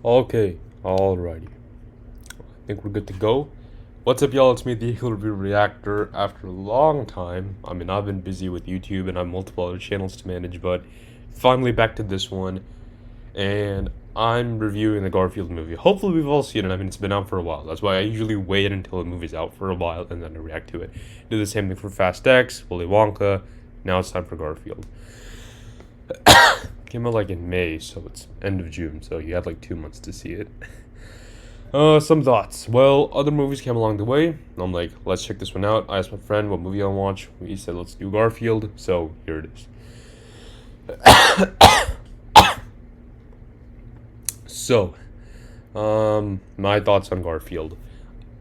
Okay, alrighty. I think we're good to go. What's up, y'all? It's me, the Eagle Review Reactor. After a long time, I've been busy with YouTube and I have multiple other channels to manage, but finally back to this one. And I'm reviewing the Garfield movie. Hopefully, we've all seen it. It's been out for a while. That's why I usually wait until a movie's out for a while and then I react to it. Do the same thing for Fast X, Willy Wonka. Now it's time for Garfield. Came out like in May, so it's end of June, so you had like 2 months to see it. Some thoughts. Well, other movies came along the way. I'm like, let's check this one out. I asked my friend what movie I want to watch. He said, let's do Garfield. So here it is. So, my thoughts on Garfield.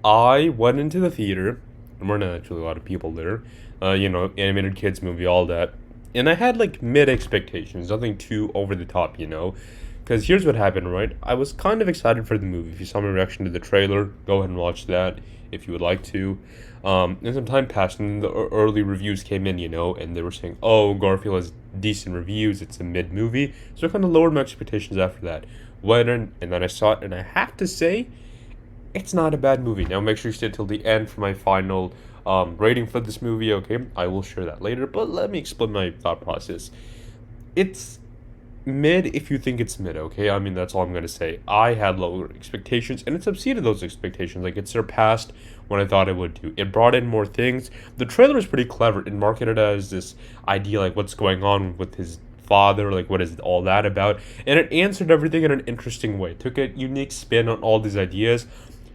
I went into the theater. There weren't actually a lot of people there. Animated kids movie, all that. And I had like mid expectations, nothing too over the top. Because here's what happened, right? I was kind of excited for the movie. If you saw my reaction to the trailer, go ahead and watch that if you would like to. And some time passed, and the early reviews came in, and they were saying, oh, Garfield has decent reviews, it's a mid movie. So I kind of lowered my expectations after that. Went in, and then I saw it, and I have to say, it's not a bad movie. Now make sure you stay till the end for my final rating for this movie, okay? I will share that later, but let me explain my thought process. It's mid if you think it's mid, okay? That's all I'm gonna say. I had lower expectations, and it's exceeded those expectations. Like, it surpassed what I thought it would do. It brought in more things. The trailer is pretty clever. It marketed as this idea, like, what's going on with his father, like, what is all that about? And it answered everything in an interesting way. It took a unique spin on all these ideas.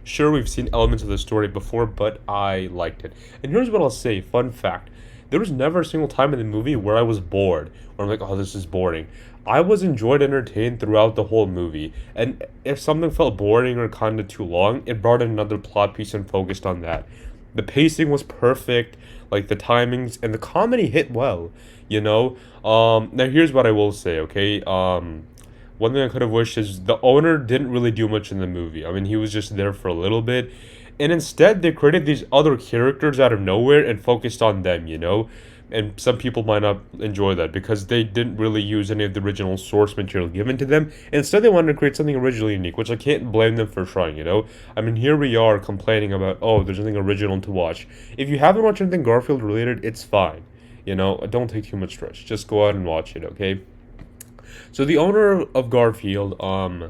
Sure, we've seen elements of the story before, but I liked it. And here's what I'll say, fun fact. There was never a single time in the movie where I was bored, where I'm like, oh, this is boring. I was entertained throughout the whole movie, and if something felt boring or kind of too long, it brought in another plot piece and focused on that. The pacing was perfect, like the timings, and the comedy hit well. Now here's what I will say, okay? One thing I could have wished is the owner didn't really do much in the movie. He was just there for a little bit. And instead, they created these other characters out of nowhere and focused on them. And some people might not enjoy that because they didn't really use any of the original source material given to them. Instead, they wanted to create something originally unique, which I can't blame them for trying. Here we are complaining about, oh, there's nothing original to watch. If you haven't watched anything Garfield related, it's fine. Don't take too much stress. Just go out and watch it, okay? So the owner of Garfield, I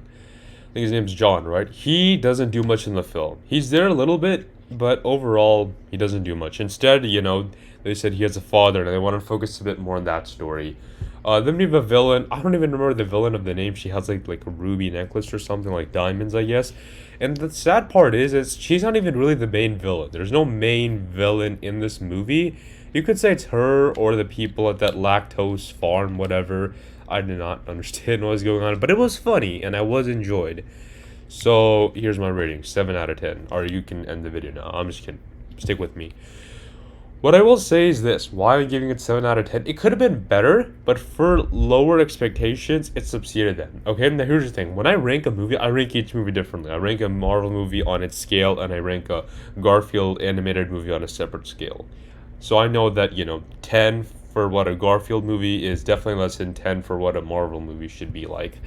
think his name's John, right? He doesn't do much in the film. He's there a little bit, but overall, he doesn't do much. Instead, they said he has a father, and they want to focus a bit more on that story. Then we have a villain. I don't even remember the villain of the name. She has like a ruby necklace or something, like diamonds, I guess. And the sad part is she's not even really the main villain. There's no main villain in this movie. You could say it's her or the people at that lactose farm, whatever. I did not understand what was going on, but it was funny and I was enjoyed. So here's my rating: 7 out of 10. Or you can end the video now. I'm just kidding. Stick with me. What I will say is this: why I'm giving it 7 out of 10? It could have been better, but for lower expectations, it succeeded them. Okay, now here's the thing: when I rank a movie, I rank each movie differently. I rank a Marvel movie on its scale, and I rank a Garfield animated movie on a separate scale. So I know that 10 for what a Garfield movie is definitely less than 10 for what a Marvel movie should be like.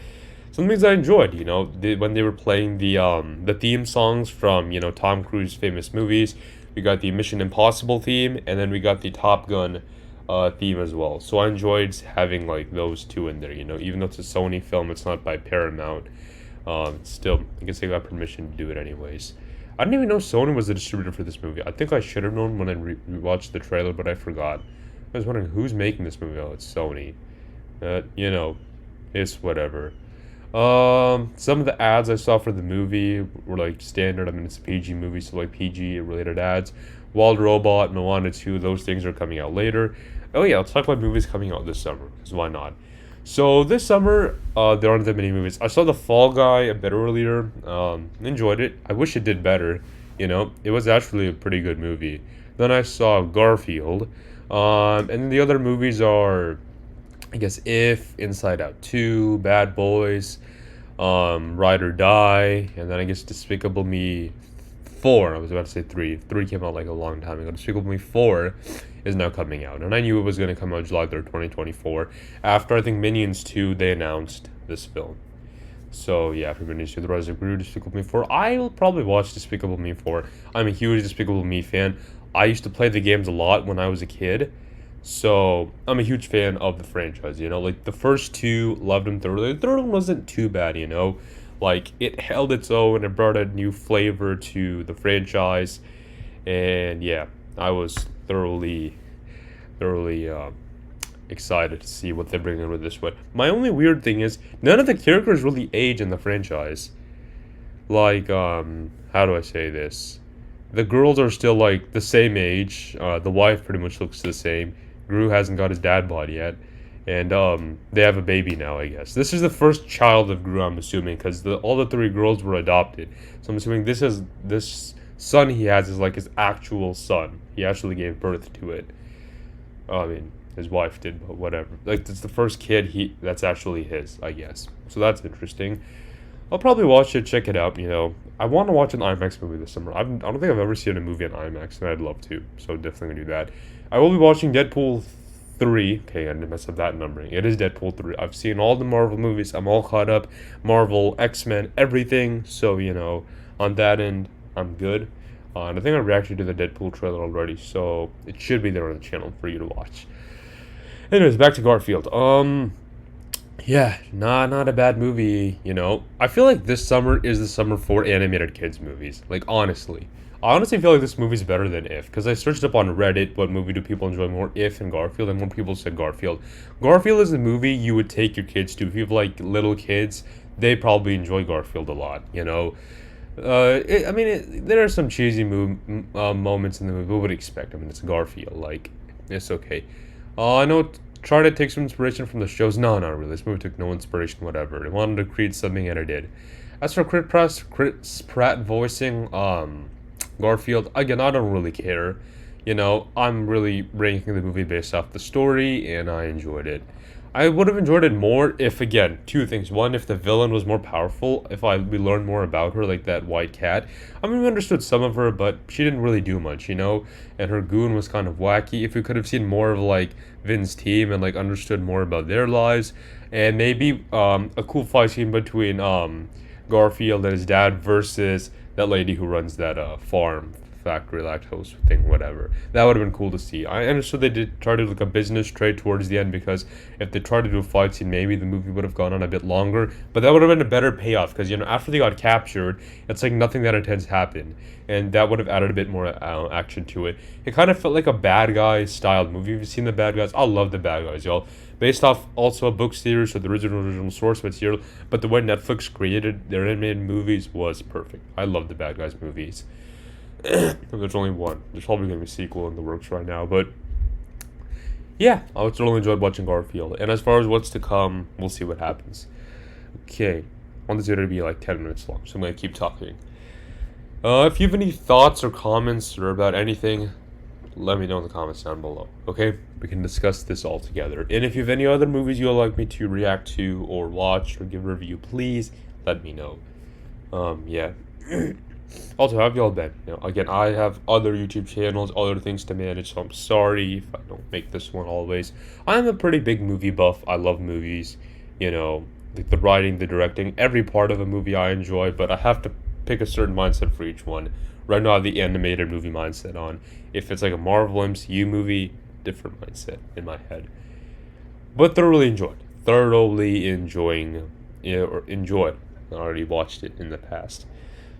Some things I enjoyed, when they were playing the theme songs from Tom Cruise's famous movies. We got the Mission Impossible theme, and then we got the Top Gun theme as well. So I enjoyed having like those two in there. Even though it's a Sony film, it's not by Paramount. Still, I guess they got permission to do it anyways. I didn't even know Sony was the distributor for this movie. I think I should have known when I watched the trailer, but I forgot. I was wondering who's making this movie. Oh, it's Sony. It's whatever. Some of the ads I saw for the movie were like standard. It's a PG movie, so like PG related ads. Wild Robot, Moana 2, those things are coming out later. Oh yeah, let's talk about movies coming out this summer, because why not? So this summer, there aren't that many movies. I saw The Fall Guy a bit earlier. Enjoyed it. I wish it did better. It was actually a pretty good movie. Then I saw Garfield. And the other movies are, I guess, If, Inside Out 2, Bad Boys, Ride or Die, and then I guess Despicable Me 4. I was about to say 3. 3 came out like a long time ago. Despicable Me 4 is now coming out. And I knew it was going to come out July 3rd, 2024. After, I think, Minions 2, they announced this film. So yeah, if you're going to see The Rise of Gru, Despicable Me 4, I will probably watch Despicable Me 4. I'm a huge Despicable Me fan. I used to play the games a lot when I was a kid. So I'm a huge fan of the franchise, like the first two, loved them thoroughly. The third one wasn't too bad. Like it held its own, it brought a new flavor to the franchise, and yeah, I was thoroughly excited to see what they bring in with this one. My only weird thing is none of the characters really age in the franchise. Like, how do I say this? The girls are still like the same age. The wife pretty much looks the same. Gru hasn't got his dad bod yet, and they have a baby now. I guess this is the first child of Gru. I'm assuming because all the three girls were adopted. So I'm assuming this son he has is like his actual son. He actually gave birth to it. I mean, his wife did, but whatever. Like, it's the first kid that's actually his, I guess. So that's interesting. I'll probably watch it, check it out. I want to watch an IMAX movie this summer. I don't think I've ever seen a movie on IMAX, and I'd love to. So definitely gonna do that. I will be watching Deadpool 3. Okay, I didn't mess up that numbering. It is Deadpool 3. I've seen all the Marvel movies. I'm all caught up. Marvel, X-Men, everything. So, on that end, I'm good. And I think I reacted to the Deadpool trailer already, so it should be there on the channel for you to watch. Anyways, back to Garfield. Yeah, not a bad movie. I feel like this summer is the summer for animated kids movies. Like, honestly. I honestly feel like this movie's better than If, because I searched up on Reddit what movie do people enjoy more, If and Garfield, and more people said Garfield. Garfield is the movie you would take your kids to. If you have, like, little kids, they probably enjoy Garfield a lot. There are some cheesy moments in the movie. What would you expect? I mean, it's Garfield. Like, it's okay. I know try to take some inspiration from the shows. No, not really. This movie took no inspiration, whatever. It wanted to create something, and it did. As for Chris Pratt voicing Garfield, again, I don't really care. I'm really ranking the movie based off the story, and I enjoyed it. I would have enjoyed it more if, again, two things. One, if the villain was more powerful, if we learned more about her, like that white cat. I mean, we understood some of her, but she didn't really do much. And her goon was kind of wacky. If we could have seen more of, like, Vin's team and, like, understood more about their lives, and maybe a cool fight scene between Garfield and his dad versus that lady who runs that farm factory lactose thing, whatever. That would have been cool to see. I understood they did try to do like a business trade towards the end, because if they tried to do a fight scene, maybe the movie would have gone on a bit longer, but that would have been a better payoff, because after they got captured, it's like nothing that intense happened, and that would have added a bit more action to it. It kind of felt like a bad guy styled movie. If you've seen The Bad Guys, I love The Bad Guys, y'all. Based off also a book series, so the original source material, but the way Netflix created their animated movies was perfect. I love The Bad Guys movies. There's only one. There's probably going to be a sequel in the works right now, but yeah, I would certainly enjoyed watching Garfield. And as far as what's to come, we'll see what happens. Okay, I want this video to be like 10 minutes long, so I'm going to keep talking. If you have any thoughts or comments or about anything, let me know in the comments down below, okay? We can discuss this all together. And if you have any other movies you would like me to react to or watch or give a review, please let me know. Yeah. Also, how have y'all been? Again, I have other YouTube channels, other things to manage, so I'm sorry if I don't make this one always. I'm a pretty big movie buff. I love movies. Like the writing, the directing, every part of a movie I enjoy, but I have to pick a certain mindset for each one. Right now I have the animated movie mindset on. If it's like a Marvel MCU movie, different mindset in my head. But thoroughly enjoying, or enjoyed. I already watched it in the past.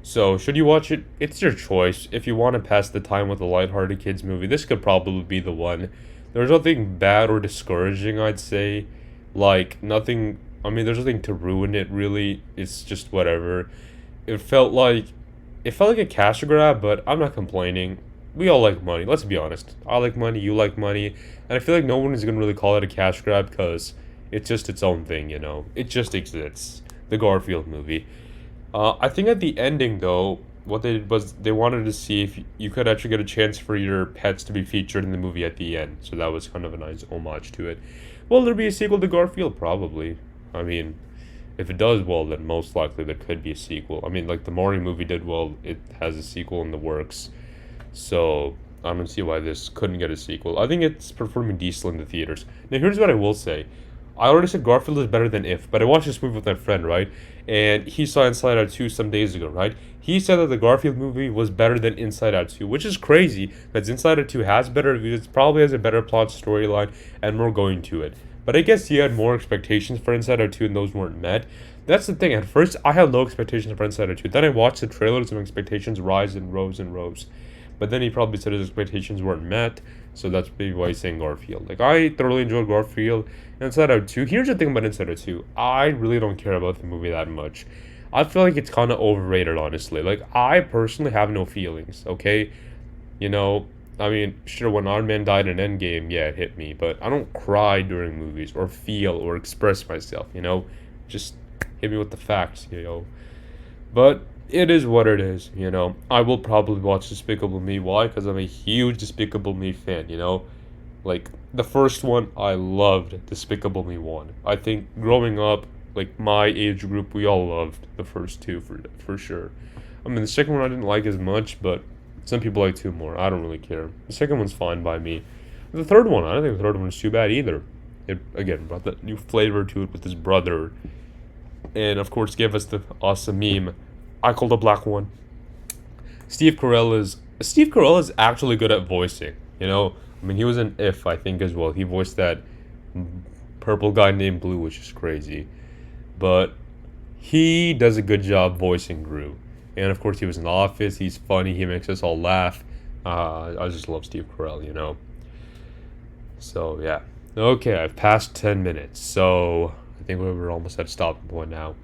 So, should you watch it? It's your choice. If you want to pass the time with a lighthearted kids movie, this could probably be the one. There's nothing bad or discouraging, I'd say. Like, nothing... there's nothing to ruin it, really. It's just whatever. It felt like a cash grab, but I'm not complaining. We all like money, let's be honest. I like money, you like money. And I feel like no one is going to really call it a cash grab, because it's just its own thing, It just exists. The Garfield movie. I think at the ending, though, what they did was they wanted to see if you could actually get a chance for your pets to be featured in the movie at the end. So that was kind of a nice homage to it. Will there be a sequel to Garfield? Probably. If it does well, then most likely there could be a sequel. Like the Maury movie did well, it has a sequel in the works. So I don't see why this couldn't get a sequel. I think it's performing decently in the theaters. Now, here's what I will say. I already said Garfield is better than If, but I watched this movie with my friend, right? And he saw Inside Out 2 some days ago, right? He said that the Garfield movie was better than Inside Out 2, which is crazy, because Inside Out 2 has better reviews, probably has a better plot storyline, and more going to it. But I guess he had more expectations for Inside Out 2, and those weren't met. That's the thing. At first, I had low expectations for Inside Out 2. Then I watched the trailers, and my expectations rise and rose and rose. But then he probably said his expectations weren't met, so that's maybe why he's saying Garfield. Like, I thoroughly enjoyed Garfield. Inside Out 2. Here's the thing about Inside Out 2. I really don't care about the movie that much. I feel like it's kind of overrated, honestly. Like, I personally have no feelings, okay? You know, I mean, sure, when Iron Man died in Endgame, yeah, it hit me. But I don't cry during movies or feel or express myself, you know? Just hit me with the facts, you know? But it is what it is, you know? I will probably watch Despicable Me. Why? Because I'm a huge Despicable Me fan, you know? Like, the first one, I loved Despicable Me 1. I think growing up, like, my age group, we all loved the first two for sure. I mean, the second one I didn't like as much, but some people like two more. I don't really care. The second one's fine by me. The third one, I don't think the third one was too bad either. It, again, brought that new flavor to it with his brother. And, of course, gave us the awesome meme, I call the black one. Steve Carell is actually good at voicing, you know? I mean, he was in If, I think, as well. He voiced that purple guy named Blue, which is crazy. But he does a good job voicing Gru. And, of course, he was in The Office. He's funny. He makes us all laugh. I just love Steve Carell, you know? So, yeah. Okay, I've passed 10 minutes. So, I think we're almost at stopping point now.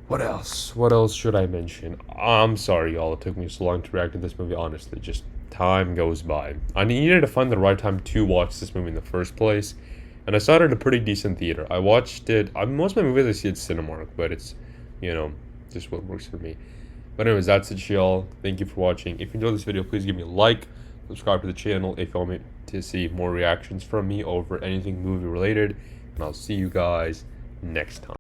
What else? What else should I mention? I'm sorry, y'all. It took me so long to react to this movie, honestly. Just time goes by. I needed to find the right time to watch this movie in the first place. And I saw it in a pretty decent theater. I watched it. Most of my movies I see at Cinemark, but it's, you know, just what works for me. But anyways, that's it, y'all. Thank you for watching. If you enjoyed this video, please give me a like. Subscribe to the channel if you want me to see more reactions from me over anything movie related. And I'll see you guys next time.